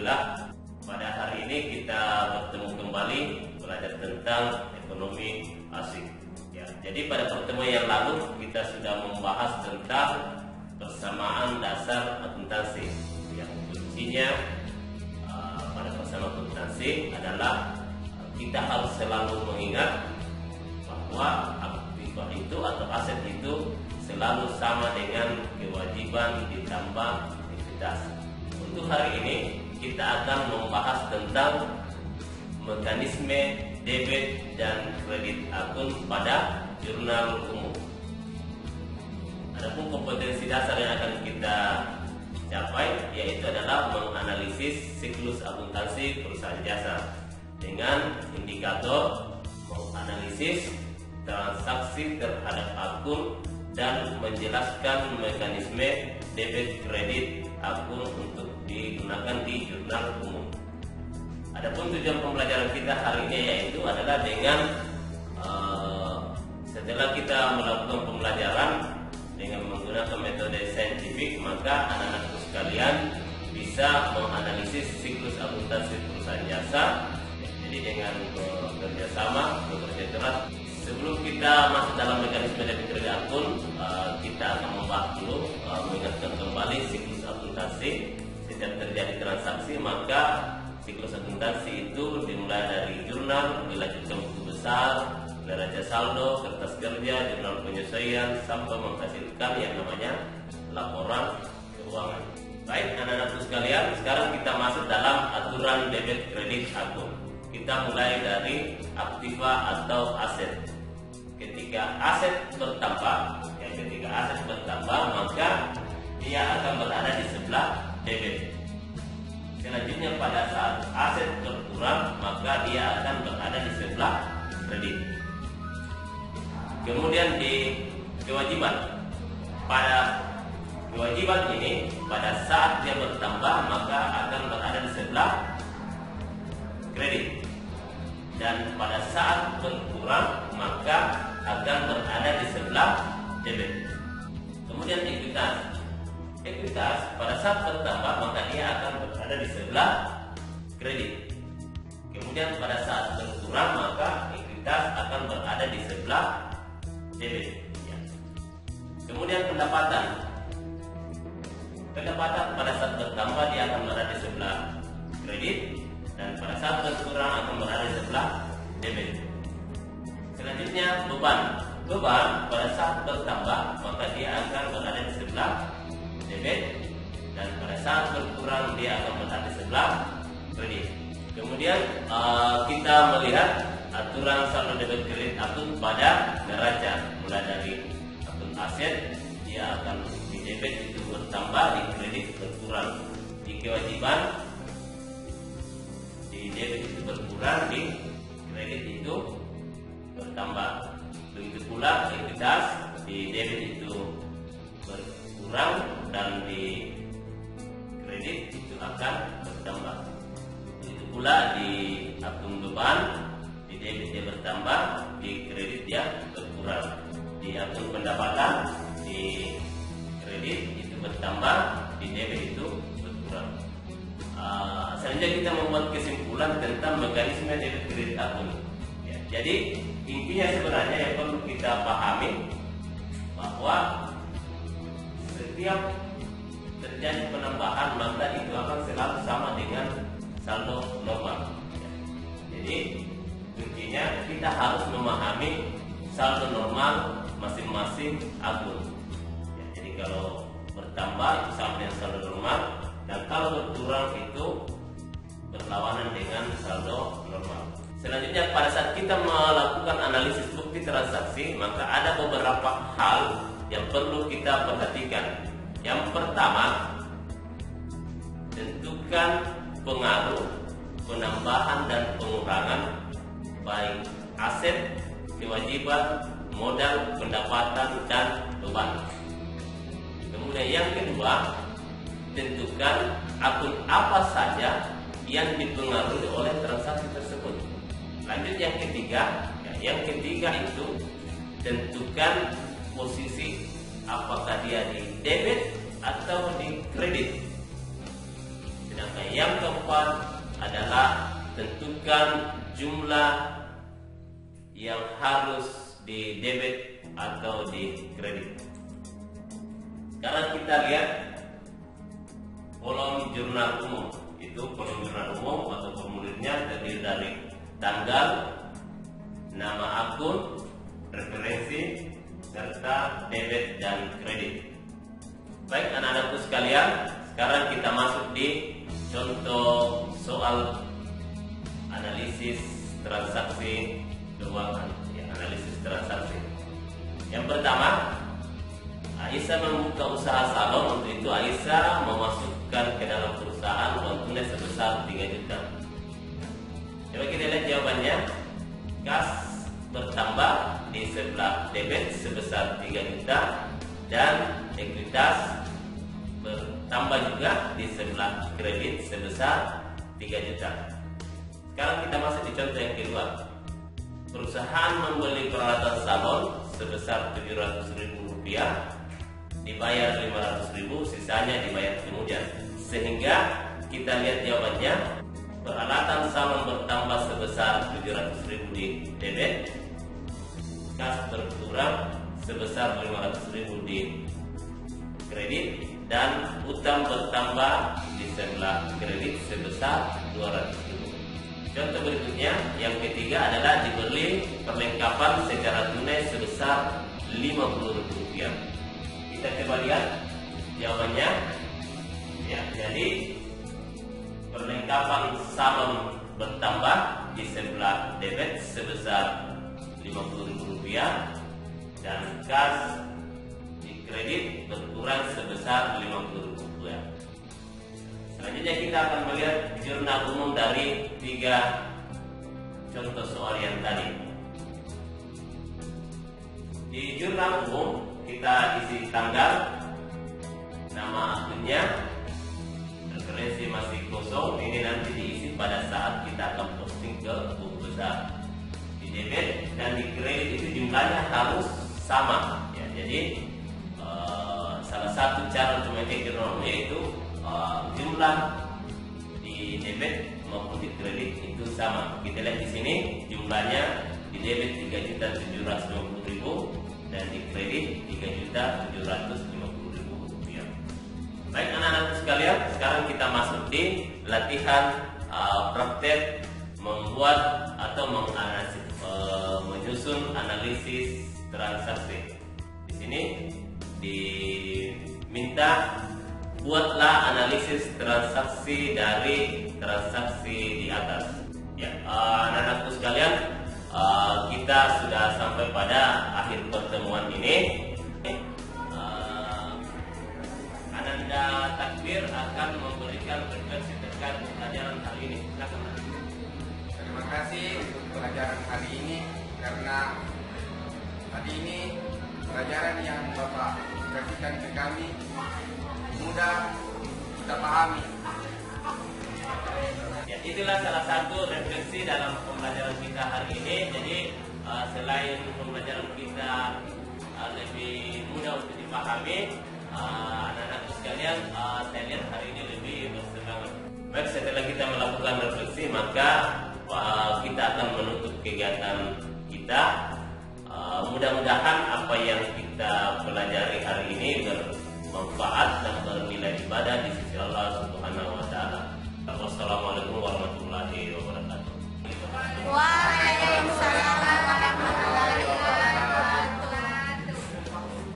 Alhamdulillah, pada hari ini kita bertemu kembali belajar tentang ekonomi asing. Ya, jadi pada pertemuan yang lalu kita sudah membahas tentang persamaan dasar akuntansi. Yang kuncinya pada persamaan akuntansi adalah kita harus selalu mengingat bahwa aktiva itu atau aset itu selalu sama dengan kewajiban ditambah likuiditas. Untuk hari ini kita akan membahas tentang mekanisme debit dan kredit akun pada jurnal umum. Adapun kompetensi dasar yang akan kita capai yaitu adalah menganalisis siklus akuntansi perusahaan jasa dengan indikator menganalisis transaksi terhadap akun dan menjelaskan mekanisme debit kredit akun untuk digunakan di jurnal umum. Adapun tujuan pembelajaran kita hari ini yaitu adalah dengan setelah kita melakukan pembelajaran dengan menggunakan metode saintifik, maka anak-anakku sekalian bisa menganalisis siklus akuntansi perusahaan jasa. Jadi dengan bekerja sama, bekerja keras. Sebelum kita masuk dalam mekanisme debit kredit akun, kita akan membahas dulu, mengingatkan kembali siklus akuntansi. Setiap terjadi transaksi, maka siklus akuntansi itu dimulai dari jurnal, dilanjutkan buku besar, neraca saldo, kertas kerja, jurnal penyesuaian, sampai menghasilkan yang namanya laporan keuangan. Baik anak-anakku sekalian, sekarang kita masuk dalam aturan debit kredit akun. Kita mulai dari aktiva atau aset. Ketika aset bertambah, maka dia akan berada di sebelah debit. Selanjutnya pada saat aset berkurang, maka dia akan berada di sebelah kredit. Kemudian di kewajiban, pada kewajiban ini pada saat dia bertambah, maka akan berada di sebelah kredit. Dan pada saat berkurang, maka akan berada di sebelah debit. Kemudian ekuitas pada saat bertambah, maka dia akan berada di sebelah kredit. Kemudian pada saat berkurang, maka ekuitas akan berada di sebelah debit. Ya. Kemudian pendapatan pada saat bertambah dia akan berada di sebelah kredit, dan pada saat berkurang akan berada di sebelah debit. Selanjutnya beban pada saat bertambah, maka dia akan berada di sebelah debit, dan pada saat berkurang dia akan berada di sebelah kredit. Kemudian kita melihat aturan saldo debit kredit akun pada neraca. Mulai dari akun aset, dia akan di debit itu bertambah, di kredit berkurang. Di kewajiban, di debit itu berkurang, di kredit itu bertambah. Begitu pula likuiditas, di debit itu berkurang dan di kredit itu akan bertambah. Begitu pula di akun beban, di debit dia bertambah, di kredit dia berkurang. Di akun pendapatan, di kredit itu bertambah, di debit itu berkurang. Selanjutnya kita membuat kesimpulan tentang mekanisme debit kredit akun. Ya, jadi intinya sebenarnya yang perlu kita pahami bahwa setiap terjadi penambahan, maka itu akan selalu sama dengan saldo normal. Ya. Jadi kuncinya kita harus memahami saldo normal masing-masing akun. Ya, jadi kalau bertambah itu sama dengan saldo normal, dan kalau berkurang itu berlawanan dengan saldo normal. Selanjutnya pada saat kita melakukan analisis bukti transaksi, maka ada beberapa hal yang perlu kita perhatikan. Yang pertama, tentukan pengaruh penambahan dan pengurangan baik aset, kewajiban, modal, pendapatan, dan beban. Kemudian yang kedua, tentukan akun apa saja yang dipengaruhi oleh transaksi tersebut. Lanjut yang ketiga itu tentukan posisi apakah dia di debit atau di kredit. Sedangkan yang keempat keempat adalah tentukan jumlah yang harus di debit atau di kredit. Sekarang kita lihat kolom jurnal umum. Itu kolom jurnal umum atau formulirnya terdiri dari tanggal, nama akun, referensi, serta debit dan kredit. Baik anak-anakku sekalian, sekarang kita masuk di contoh soal analisis transaksi keuangan. Analisis transaksi. Yang pertama, Aisyah membuka usaha salon. Untuk itu Aisyah memasukkan ke dalam perusahaan uang tunai sebesar 3 juta. Coba kita lihat jawabannya. Kas bertambah di sebelah debit sebesar 3 juta dan ekuitas bertambah juga di sebelah kredit sebesar 3 juta. Sekarang kita masuk di contoh yang kedua. Perusahaan membeli peralatan salon sebesar Rp700.000, dibayar Rp500.000, sisanya dibayar kemudian. Sehingga kita lihat jawabannya, peralatan salon bertambah sebesar Rp700.000 di debit, kas berkurang sebesar Rp500.000 di kredit, dan utang bertambah di sebelah kredit sebesar Rp200.000. Contoh berikutnya, yang ketiga adalah dibeli perlengkapan secara tunai sebesar Rp50.000. Kita coba lihat jawabannya. Ya, jadi perlengkapan salon bertambah di sebelah debit sebesar Rp50.000 dan kas di kredit berkurang sebesar Rp50.000. Selanjutnya kita akan melihat jurnal umum dari 3 contoh soal yang tadi. Di jurnal umum kita isi tanggal, nama akunnya, referensi masih kosong. Ini nanti diisi pada saat kita akan posting ke buku besar. Di debit dan di kredit itu jumlahnya harus sama. Ya, jadi salah satu cara untuk menghitung jurnal umum yaitu jumlah di debit maupun di kredit itu sama. Kita lihat di sini jumlahnya di debit Rp3.750.000 dan di kredit Rp3.750.000. Baik anak-anak sekalian, sekarang kita masuk di latihan praktek membuat atau menyusun analisis transaksi. Di sini diminta buatlah analisis transaksi dari transaksi di atas. Ya, anak-anakku sekalian, kita sudah sampai pada akhir pertemuan ini. Ananda Takbir akan memberikan refleksi terkait pelajaran hari ini. Silakan. Terima kasih untuk pelajaran hari ini, karena hari ini pelajaran yang Bapak kasihkan ke kami mudah kita pahami. Ya, itulah salah satu refleksi dalam pembelajaran kita hari ini. Jadi selain pembelajaran kita lebih mudah untuk dipahami, anak-anak sekalian, saya lihat hari ini lebih bersemangat. Baik, setelah kita melakukan refleksi, maka kita akan menutup kegiatan kita. Mudah-mudahan apa yang kita pelajari hari ini bermanfaat dan bernilai ibadah di sisi Allah Subhanahu